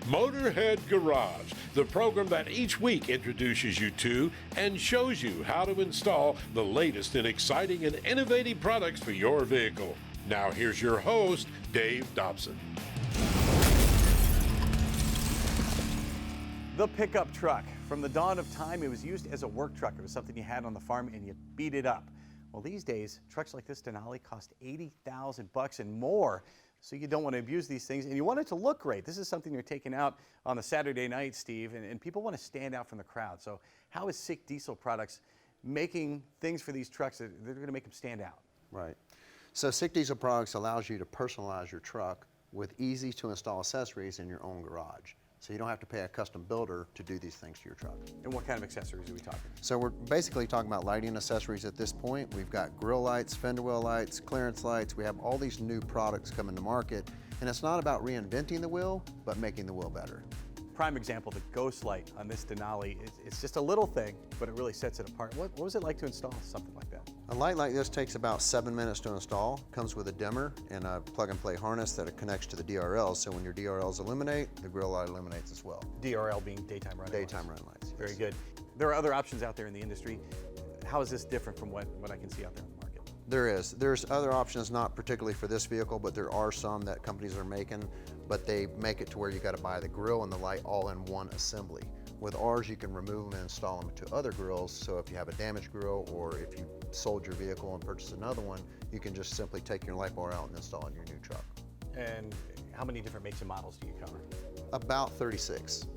Motorhead Garage, the program that each week introduces you to and shows you how to install the latest in exciting and innovative products for your vehicle. Now here's your host, Dave Dobson. The pickup truck. From the dawn of time, it was used as a work truck. It was something you had on the farm and you beat it up. Well, these days, trucks like this Denali cost $80,000 and more. So you don't want to abuse these things, and you want it to look great. This is something you're taking out on a Saturday night, Steve, and people want to stand out from the crowd. So how is SICK Diesel Products making things for these trucks that they're going to make them stand out? Right. So SICK Diesel Products allows you to personalize your truck with easy to install accessories in your own garage. So you don't have to pay a custom builder to do these things to your truck. And what kind of accessories are we talking? So we're basically talking about lighting accessories at this point. We've got grille lights, fender well lights, clearance lights. We have all these new products coming to market. And it's not about reinventing the wheel, but making the wheel better. Prime example, the ghost light on this Denali. It's just a little thing, but it really sets it apart. What was it like to install something like that? A light like this takes about 7 minutes to install. Comes with a dimmer and a plug-and-play harness that it connects to the DRL. So when your DRLs illuminate, the grille light illuminates as well. DRL being daytime running lights. Daytime running lights, yes. Very good. There are other options out there in the industry. How is this different from what I can see out there in the market? There is. There's other options, not particularly for this vehicle, but there are some that companies are making, but they make it to where you got to buy the grille and the light all in one assembly. With ours, you can remove them and install them to other grills, so if you have a damaged grill or if you sold your vehicle and purchased another one, you can just simply take your light bar out and install it in your new truck. And how many different makes and models do you cover? About 36.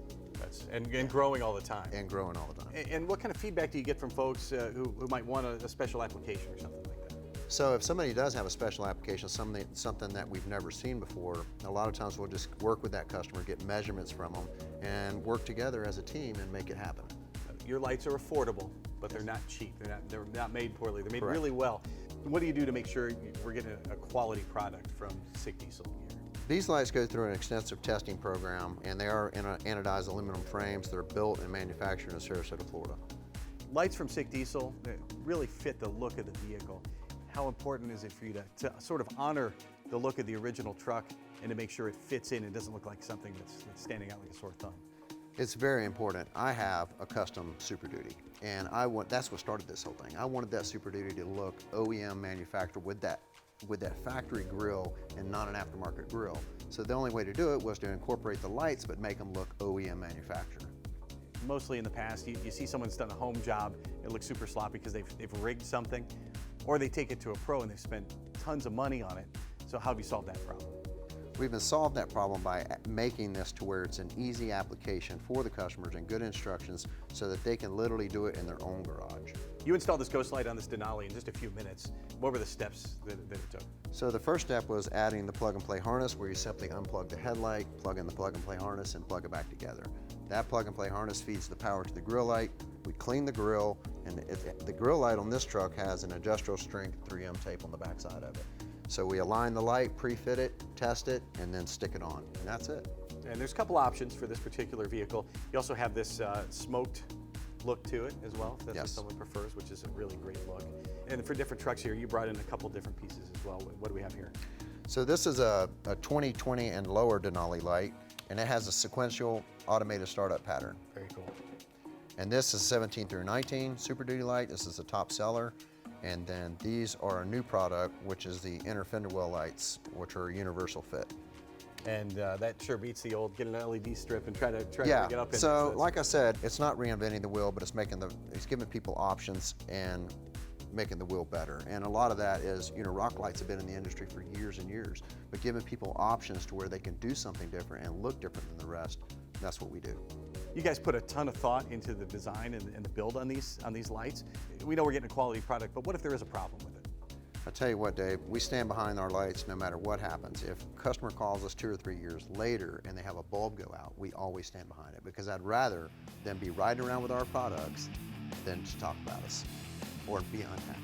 And growing all the time. And growing all the time. And what kind of feedback do you get from folks who might want a special application or something like that? So if somebody does have a special application, something that we've never seen before, a lot of times we'll just work with that customer, get measurements from them, and work together as a team and make it happen. Your lights are affordable, but they're not cheap. They're not made poorly. They're made Correct. really well. What do you do to make sure we're getting a quality product from SICK Diesel here? These lights go through an extensive testing program, and they are in anodized aluminum frames. They're built and manufactured in Sarasota, Florida. Lights from SICK Diesel really fit the look of the vehicle. How important is it for you to sort of honor the look of the original truck and to make sure it fits in and doesn't look like something that's standing out like a sore thumb? It's very important. I have a custom Super Duty, and that's what started this whole thing. I wanted that Super Duty to look OEM manufactured with that factory grille and not an aftermarket grille. So the only way to do it was to incorporate the lights but make them look OEM manufactured. Mostly in the past, you see someone's done a home job, it looks super sloppy because they've rigged something, or they take it to a pro and they've spent tons of money on it. So how have you solved that problem? We've solved that problem by making this to where it's an easy application for the customers and good instructions so that they can literally do it in their own garage. You installed this ghost light on this Denali in just a few minutes. What were the steps that it took? So the first step was adding the plug-and-play harness, where you simply unplug the headlight, plug in the plug-and-play harness, and plug it back together. That plug-and-play harness feeds the power to the grille light. We clean the grille, and the grille light on this truck has an industrial strength 3M tape on the backside of it. So we align the light, pre-fit it, test it, and then stick it on, and that's it. And there's a couple options for this particular vehicle. You also have this smoked look to it as well, if that's what someone prefers, which is a really great look. And for different trucks here, you brought in a couple different pieces as well. What do we have here? So this is a 2020 and lower Denali light, and it has a sequential automated startup pattern. Very cool. And this is 17 through 19 Super Duty light. This is a top seller. And then these are a new product, which is the inner fender well lights, which are universal fit. And that sure beats the old get an LED strip and try to get up in. So like I said, it's not reinventing the wheel, but it's giving people options and making the wheel better. And a lot of that is, rock lights have been in the industry for years and years, but giving people options to where they can do something different and look different than the rest, that's what we do. You guys put a ton of thought into the design and the build on these lights. We know we're getting a quality product, but what if there is a problem with it? I tell you what, Dave, we stand behind our lights no matter what happens. If a customer calls us 2 or 3 years later and they have a bulb go out, we always stand behind it, because I'd rather them be riding around with our products than to talk about us or be unhappy.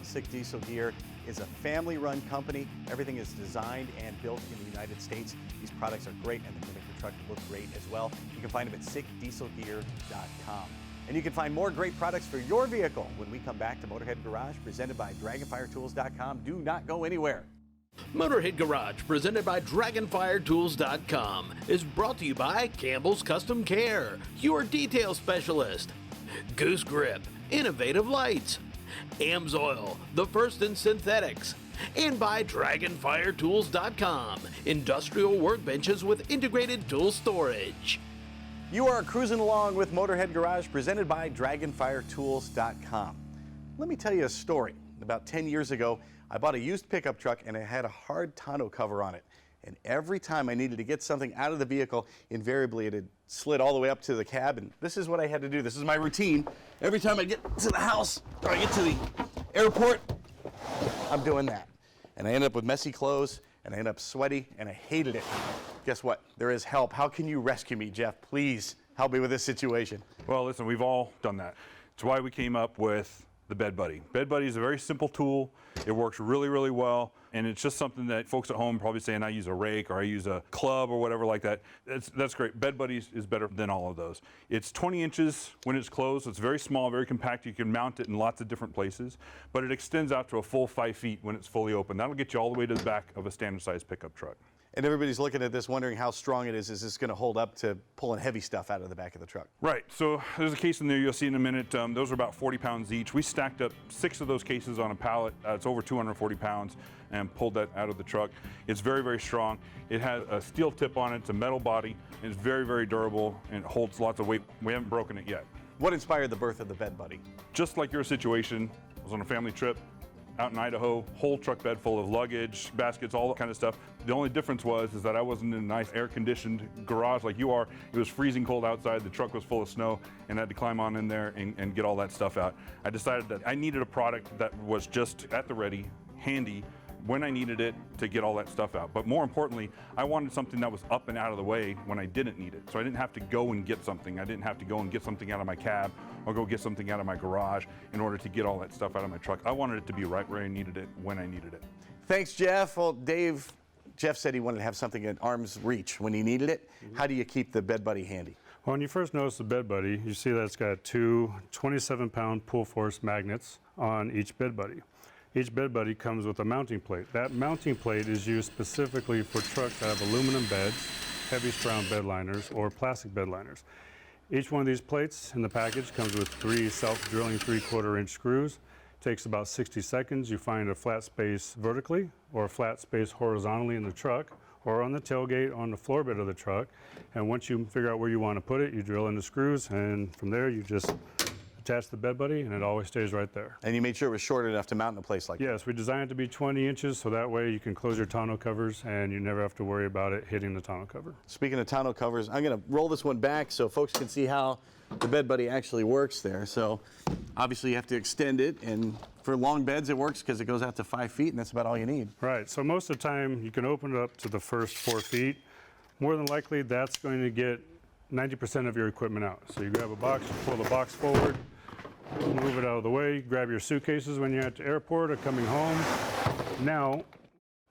SICK Diesel Gear is a family-run company. Everything is designed and built in the United States. These products are great, and they're going to make your truck look great as well. You can find them at sickdieselgear.com. And you can find more great products for your vehicle when we come back to Motorhead Garage, presented by Dragonfire Tools.com. Do not go anywhere. Motorhead Garage, presented by DragonfireTools.com, is brought to you by Campbell's Custom Care, your detail specialist. Goose Grip, innovative lights. Amsoil, the first in synthetics. And by DragonfireTools.com, industrial workbenches with integrated tool storage. You are cruising along with Motorhead Garage, presented by DragonfireTools.com. Let me tell you a story. About 10 years ago, I bought a used pickup truck and it had a hard tonneau cover on it. And every time I needed to get something out of the vehicle, invariably it had slid all the way up to the cab, and this is what I had to do. This is my routine. Every time I get to the house or I get to the airport, I'm doing that. And I end up with messy clothes and I end up sweaty and I hated it. Guess what? There is help. How can you rescue me, Jeff? Please help me with this situation. Well, listen, we've all done that. It's why we came up with the Bed Buddy. Bed Buddy is a very simple tool. It works really, really well, and it's just something that folks at home probably saying, I use a rake or I use a club or whatever like that. That's great. Bed Buddy is better than all of those. It's 20 inches when it's closed. It's very small, very compact. You can mount it in lots of different places, but it extends out to a full 5 feet when it's fully open. That'll get you all the way to the back of a standard size pickup truck. And everybody's looking at this wondering how strong it is. Is this going to hold up to pulling heavy stuff out of the back of the truck? Right, so there's a case in there you'll see in a minute. Those are about 40 pounds each. We stacked up 6 of those cases on a pallet. It's over 240 pounds and pulled that out of the truck. It's very, very strong. It has a steel tip on it. It's a metal body. It's very, very durable and it holds lots of weight. We haven't broken it yet. What inspired the birth of the Bed Buddy? Just like your situation, I was on a family trip out in Idaho, whole truck bed full of luggage, baskets, all that kind of stuff. The only difference was that I wasn't in a nice air-conditioned garage like you are. It was freezing cold outside, the truck was full of snow, and I had to climb on in there and get all that stuff out. I decided that I needed a product that was just at the ready, handy, when I needed it to get all that stuff out. But more importantly, I wanted something that was up and out of the way when I didn't need it. So I didn't have to go and get something. I didn't have to go and get something out of my cab or go get something out of my garage in order to get all that stuff out of my truck. I wanted it to be right where I needed it, when I needed it. Thanks, Jeff. Well, Jeff said he wanted to have something at arm's reach when he needed it. How do you keep the Bed Buddy handy? Well, when you first notice the Bed Buddy, you see that it's got 2 27-pound pull force magnets on each Bed Buddy. Each Bed Buddy comes with a mounting plate. That mounting plate is used specifically for trucks that have aluminum beds, heavy surround bed liners, or plastic bed liners. Each one of these plates in the package comes with 3 self-drilling 3/4 inch screws. Takes about 60 seconds. You find a flat space vertically or a flat space horizontally in the truck or on the tailgate on the floor bed of the truck. And once you figure out where you want to put it, you drill in the screws, and from there you just attach the Bed Buddy and it always stays right there. And you made sure it was short enough to mount in a place like that? Yes, we designed it to be 20 inches so that way you can close your tonneau covers and you never have to worry about it hitting the tonneau cover. Speaking of tonneau covers, I'm going to roll this one back so folks can see how the Bed Buddy actually works there. So obviously you have to extend it, and for long beds it works because it goes out to 5 feet and that's about all you need. Right, so most of the time you can open it up to the first 4 feet. More than likely that's going to get 90% of your equipment out. So you grab a box, you pull the box forward, move it out of the way, grab your suitcases when you're at the airport or coming home. Now,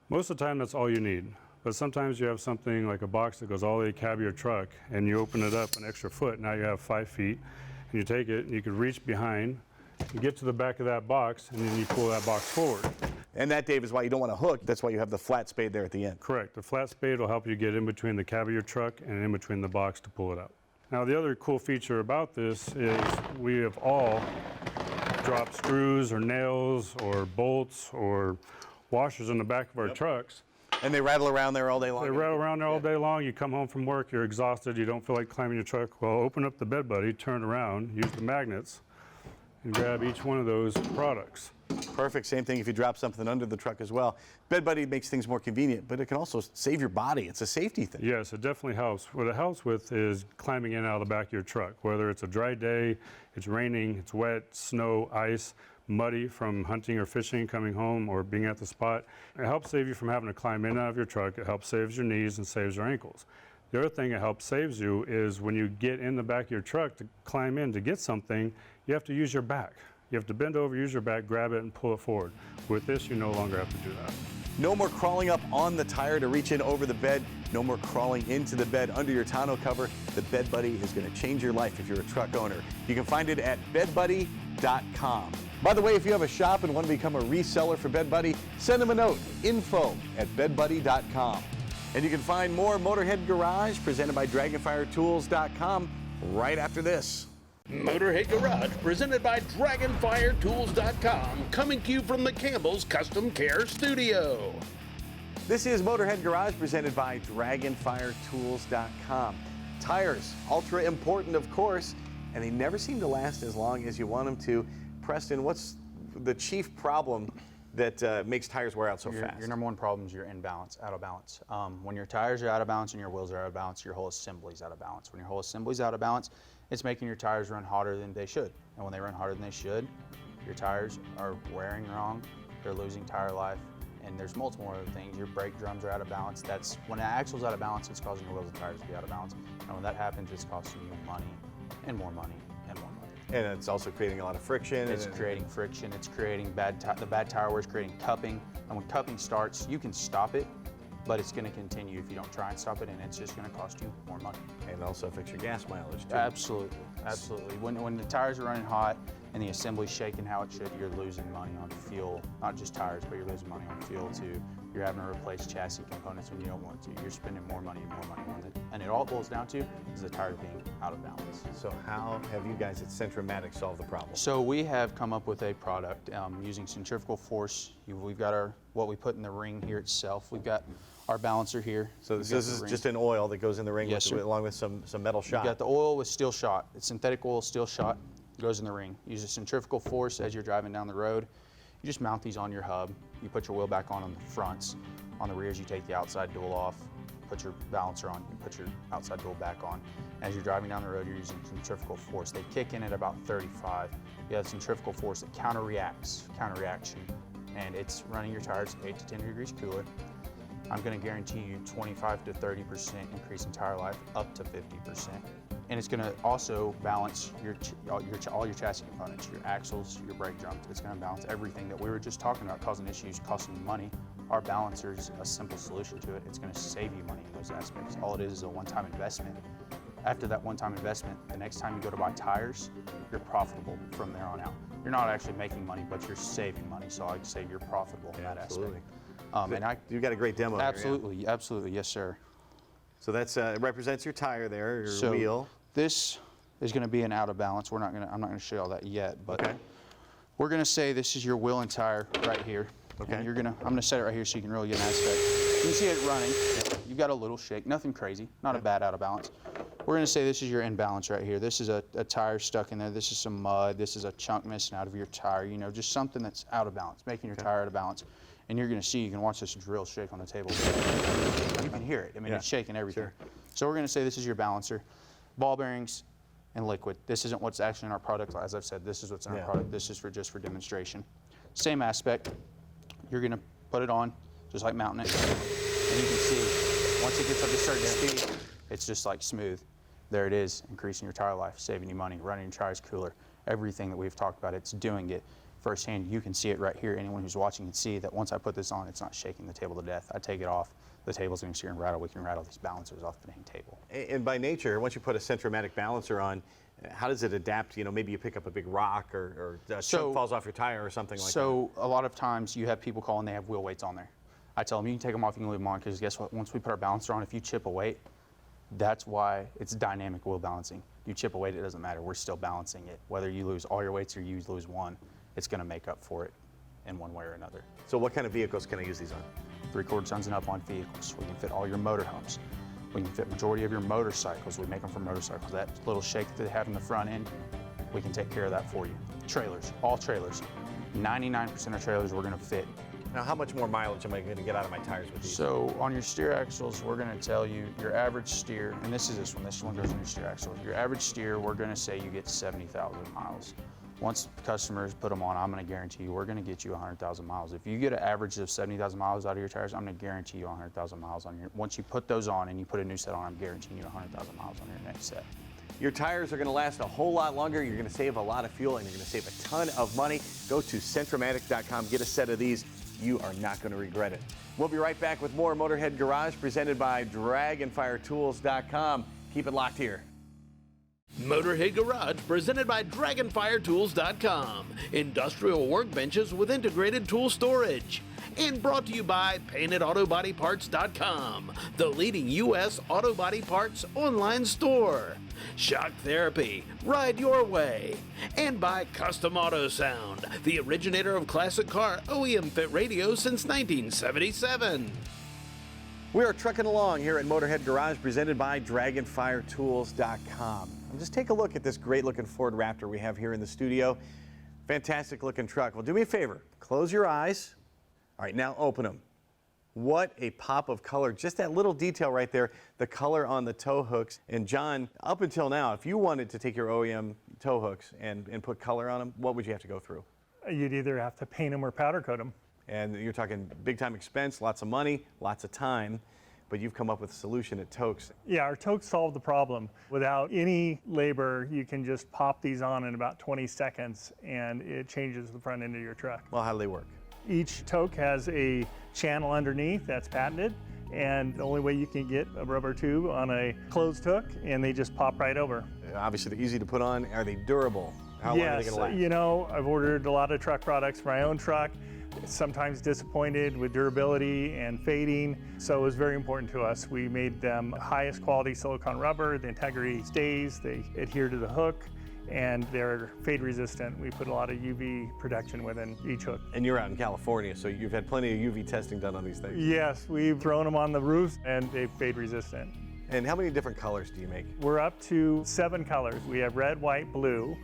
most of the time that's all you need. But sometimes you have something like a box that goes all the way to the cab of your truck and you open it up an extra foot. Now you have 5 feet and you take it and you can reach behind, you get to the back of that box and then you pull that box forward. And that, Dave, is why you don't want to hook. That's why you have the flat spade there at the end. Correct. The flat spade will help you get in between the cab of your truck and in between the box to pull it out. Now the other cool feature about this is we have all dropped screws or nails or bolts or washers in the back of our trucks. And they rattle around there all day long. They rattle around there all day long. You come home from work, you're exhausted, you don't feel like climbing your truck. Well, open up the Bed Buddy, turn around, use the magnets, and grab each one of those products. Perfect. Same thing if you drop something under the truck as well. Bed Buddy makes things more convenient, but it can also save your body. It's a safety thing. Yes, it definitely helps. What it helps with is climbing in and out of the back of your truck, whether it's a dry day, it's raining, it's wet, snow, ice, muddy from hunting or fishing, coming home, or being at the spot. It helps save you from having to climb in and out of your truck. It helps save your knees and saves your ankles. The other thing it helps saves you is when you get in the back of your truck to climb in to get something, you have to use your back. You have to bend over, use your back, grab it, and pull it forward. With this, you no longer have to do that. No more crawling up on the tire to reach in over the bed. No more crawling into the bed under your tonneau cover. The Bed Buddy is going to change your life if you're a truck owner. You can find it at bedbuddy.com. By the way, if you have a shop and want to become a reseller for Bed Buddy, send them a note, info@bedbuddy.com. And you can find more Motorhead Garage presented by Dragonfiretools.com right after this. Motorhead Garage, presented by DragonfireTools.com, coming to you from the Campbell's Custom Care Studio. This is Motorhead Garage presented by DragonfireTools.com. Tires, ultra important, of course, and they never seem to last as long as you want them to. Preston, what's the chief problem that makes tires wear out so fast? Your number one problem is your imbalance, out of balance. When your tires are out of balance and your wheels are out of balance, your whole assembly is out of balance. When your whole assembly is out of balance, it's making your tires run hotter than they should. And when they run hotter than they should, your tires are wearing wrong, they're losing tire life, and there's multiple other things. Your brake drums are out of balance. That's when the axle's out of balance, it's causing your wheels and tires to be out of balance. And when that happens, it's costing you money and more money and more money. And it's also creating a lot of friction. It's creating friction. It's creating the bad tire wear is creating cupping. And when cupping starts, you can stop it, but it's going to continue if you don't try and stop it, and it's just going to cost you more money. And also affects your gas mileage too. Absolutely, absolutely. When the tires are running hot and the assembly's shaking how it should, you're losing money on fuel. Not just tires, but you're losing money on fuel too. You're having to replace chassis components when you don't want to. You're spending more money on it. And it all boils down to is the tire being out of balance. So how have you guys at Centramatic solved the problem? So we have come up with a product using centrifugal force. We've got what we put in the ring here itself. We've got our balancer here. So this is just an oil that goes in the ring Yes, sir. along with some metal shot. You got the oil with steel shot. It's synthetic oil, steel shot, goes in the ring. Use a centrifugal force as you're driving down the road. You just mount these on your hub. You put your wheel back on the fronts. On the rears, you take the outside dual off, put your balancer on, you put your outside dual back on. As you're driving down the road, you're using centrifugal force. They kick in at about 35. You have centrifugal force that counterreaction, and it's running your tires 8 to 10 degrees cooler. I'm going to guarantee you 25 to 30% increase in tire life, up to 50%. And it's going to also balance all your chassis components, your axles, your brake drums. It's going to balance everything that we were just talking about, causing issues, costing you money. Our balancer is a simple solution to it. It's going to save you money in those aspects. All it is a one-time investment. After that one-time investment, the next time you go to buy tires, you're profitable from there on out. You're not actually making money, but you're saving money. So I'd say you're profitable in that absolutely. aspect. You've got a great demo. Absolutely, here, yeah. absolutely, yes, sir. So that's represents your tire there, your So wheel. this is going to be an out of balance. I'm not going to show you all that yet, but Okay. we're going to say this is your wheel and tire right here. Okay. And I'm going to set it right here so you can really get an aspect. You can see it running. You've got a little shake, nothing crazy, not a bad out of balance. We're going to say this is your imbalance right here. This is a tire stuck in there. This is some mud. This is a chunk missing out of your tire. You know, just something that's out of balance, making your tire out of balance. And you're going to see, you can watch this drill shake on the table. You can hear it. I mean, it's shaking everything. Sure. So we're going to say this is your balancer. Ball bearings and liquid. This isn't what's actually in our product. As I've said, this is what's in our product. This is just for demonstration. Same aspect. You're going to put it on, just like mounting it. And you can see, once it gets up to a certain speed, it's just like smooth. There it is, increasing your tire life, saving you money, running your tires cooler. Everything that we've talked about, it's doing it firsthand. You can see it right here. Anyone who's watching can see that once I put this on, it's not shaking the table to death. I take it off, the table's going to steer and rattle. We can rattle these balancers off the main table. And by nature, once you put a Centramatic balancer on, how does it adapt? You know, maybe you pick up a big rock or a chunk falls off your tire or something like that. So a lot of times you have people call and they have wheel weights on there. I tell them, you can take them off, you can leave them on, because guess what? Once we put our balancer on, if you chip a weight, that's why it's dynamic wheel balancing. You chip a weight, it doesn't matter. We're still balancing it. Whether you lose all your weights or you lose one, it's going to make up for it in one way or another. So what kind of vehicles can I use these on? 3/4 tons and up on vehicles. We can fit all your motorhomes. We can fit majority of your motorcycles. We make them for motorcycles. That little shake that they have in the front end, we can take care of that for you. Trailers, all trailers. 99% of trailers we're going to fit. Now, how much more mileage am I going to get out of my tires with these? So on your steer axles, we're going to tell you your average steer, and this one goes on your steer axle. Your average steer, we're going to say you get 70,000 miles. Once customers put them on, I'm going to guarantee you we're going to get you 100,000 miles. If you get an average of 70,000 miles out of your tires, I'm going to guarantee you 100,000 miles on your. Once you put those on and you put a new set on, I'm guaranteeing you 100,000 miles on your next set. Your tires are going to last a whole lot longer. You're going to save a lot of fuel and you're going to save a ton of money. Go to Centramatic.com, get a set of these You are not going to regret it. We'll be right back with more Motorhead Garage presented by DragonfireTools.com. Keep it locked here. Motorhead Garage presented by DragonfireTools.com. Industrial workbenches with integrated tool storage. And brought to you by PaintedAutoBodyParts.com, the leading U.S. auto body parts online store. Shock Therapy, ride your way. And by Custom Auto Sound, the originator of classic car OEM fit radio since 1977. We are trucking along here at Motorhead Garage presented by DragonfireTools.com. And just take a look at this great looking Ford Raptor we have here in the studio. Fantastic looking truck. Well, do me a favor, close your eyes. All right, now open them. What a pop of color. Just that little detail right there, the color on the tow hooks. And John, up until now, if you wanted to take your OEM tow hooks and put color on them, what would you have to go through? You'd either have to paint them or powder coat them. And you're talking big time expense, lots of money, lots of time, but you've come up with a solution at Towkz. Yeah, our Towkz solved the problem. Without any labor, you can just pop these on in about 20 seconds and it changes the front end of your truck. Well, how do they work? Each Towkz has a channel underneath that's patented, and the only way you can get a rubber tube on a closed hook, and they just pop right over. Obviously, they're easy to put on. Are they durable? How long are they going to last? You know, I've ordered a lot of truck products for my own truck. Sometimes disappointed with durability and fading, so it was very important to us. We made them highest quality silicone rubber. The integrity stays, they adhere to the hook, and they're fade resistant. We put a lot of UV protection within each hook. And you're out in California, so you've had plenty of UV testing done on these things. Yes, we've thrown them on the roofs and they're fade resistant. And how many different colors do you make? We're up to 7 colors. We have red, white, blue,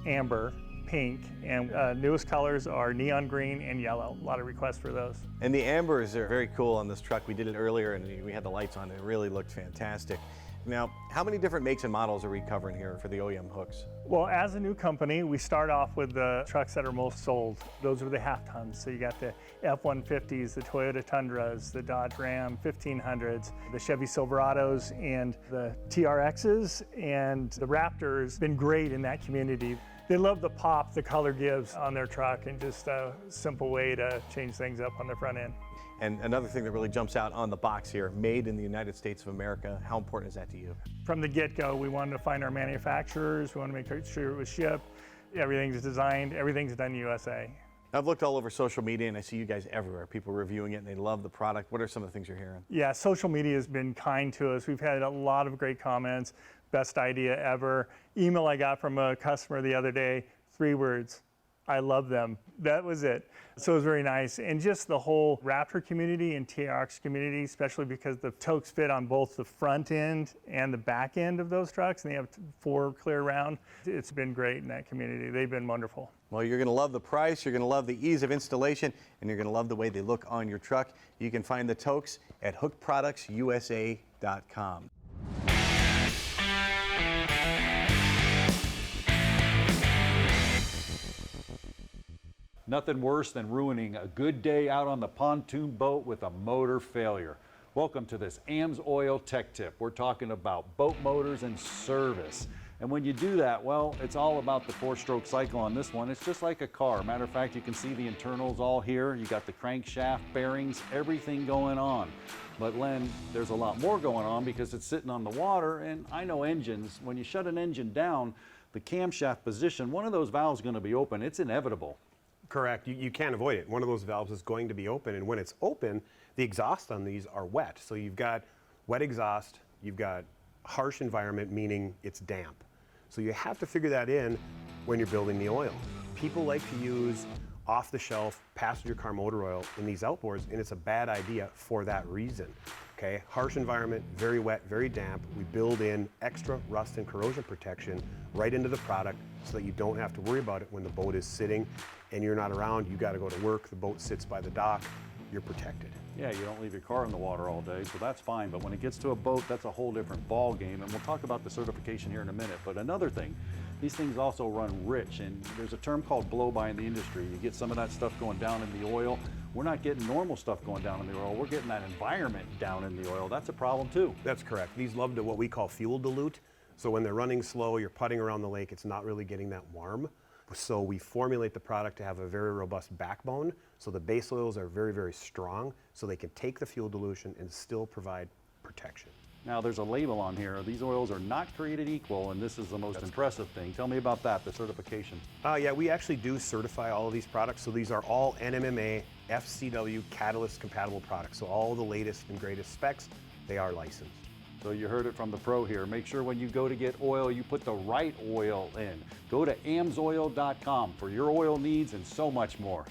amber, pink, and newest colors are neon green and yellow. A lot of requests for those. And the ambers are very cool on this truck. We did it earlier and we had the lights on. It really looked fantastic. Now, how many different makes and models are we covering here for the OEM hooks? Well, as a new company, we start off with the trucks that are most sold. Those are the half tons. So you got the F-150s, the Toyota Tundras, the Dodge Ram 1500s, the Chevy Silverados, and the TRXs, and the Raptors. Been great in that community. They love the pop the color gives on their truck and just a simple way to change things up on the front end. And another thing that really jumps out on the box here, made in the United States of America, how important is that to you? From the get-go, we wanted to find our manufacturers, we wanted to make sure it was shipped, everything's designed, everything's done USA. I've looked all over social media and I see you guys everywhere, people reviewing it and they love the product. What are some of the things you're hearing? Yeah, social media has been kind to us. We've had a lot of great comments, best idea ever. Email I got from a customer the other day, 3 words, I love them. That was it. So it was very nice. And just the whole Raptor community and Towkz community, especially because the Towkz fit on both the front end and the back end of those trucks, and they have 4 clear round. It's been great in that community. They've been wonderful. Well, you're going to love the price, you're going to love the ease of installation, and you're going to love the way they look on your truck. You can find the Towkz at hookproductsusa.com. Nothing worse than ruining a good day out on the pontoon boat with a motor failure. Welcome to this Amsoil Tech Tip. We're talking about boat motors and service. And when you do that, well, it's all about the 4-stroke cycle on this one. It's just like a car. Matter of fact, you can see the internals all here. You got the crankshaft, bearings, everything going on. But Len, there's a lot more going on because it's sitting on the water. And I know engines, when you shut an engine down, the camshaft position, one of those valves is going to be open. It's inevitable. Correct. You can't avoid it. One of those valves is going to be open, and when it's open, the exhaust on these are wet. So you've got wet exhaust, you've got harsh environment, meaning it's damp. So you have to figure that in when you're building the oil. People like to use off-the-shelf passenger car motor oil in these outboards, and it's a bad idea for that reason. Okay, harsh environment, very wet, very damp. We build in extra rust and corrosion protection right into the product so that you don't have to worry about it when the boat is sitting and you're not around. You got to go to work, the boat sits by the dock, you're protected. Yeah, you don't leave your car in the water all day, so that's fine. But when it gets to a boat, that's a whole different ball game. And we'll talk about the certification here in a minute. But another thing, these things also run rich, and there's a term called blow-by in the industry. You get some of that stuff going down in the oil. We're not getting normal stuff going down in the oil. We're getting that environment down in the oil. That's a problem too. That's correct. These love to what we call fuel dilute. So when they're running slow, you're putting around the lake, it's not really getting that warm. So we formulate the product to have a very robust backbone. So the base oils are very, very strong, so they can take the fuel dilution and still provide protection. Now there's a label on here. These oils are not created equal, and this is the most impressive thing. Tell me about that, the certification. Yeah, we actually do certify all of these products. So these are all NMMA, FCW, Catalyst compatible products. So all the latest and greatest specs, they are licensed. So you heard it from the pro here. Make sure when you go to get oil, you put the right oil in. Go to amsoil.com for your oil needs and so much more.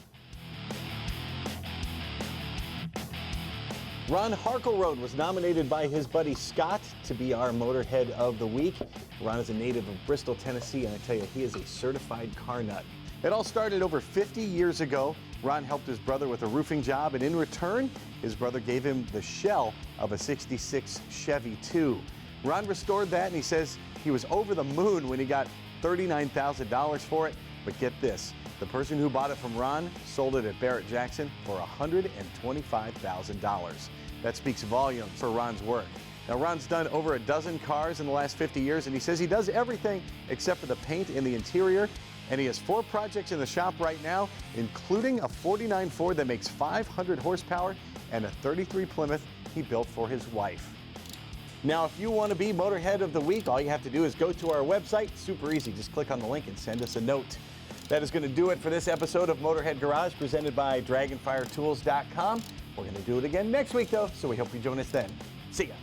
Ron Harkleroad was nominated by his buddy Scott to be our Motorhead of the Week. Ron is a native of Bristol, Tennessee, and I tell you, he is a certified car nut. It all started over 50 years ago. Ron helped his brother with a roofing job, and in return, his brother gave him the shell of a '66 Chevy 2. Ron restored that, and he says he was over the moon when he got $39,000 for it. But get this, the person who bought it from Ron sold it at Barrett Jackson for $125,000. That speaks volumes for Ron's work. Now, Ron's done over a dozen cars in the last 50 years, and he says he does everything except for the paint and the interior. And he has 4 projects in the shop right now, including a '49 Ford that makes 500 horsepower and a '33 Plymouth he built for his wife. Now, if you want to be Motorhead of the Week, all you have to do is go to our website. Super easy. Just click on the link and send us a note. That is going to do it for this episode of Motorhead Garage, presented by DragonfireTools.com. We're going to do it again next week, though, so we hope you join us then. See ya.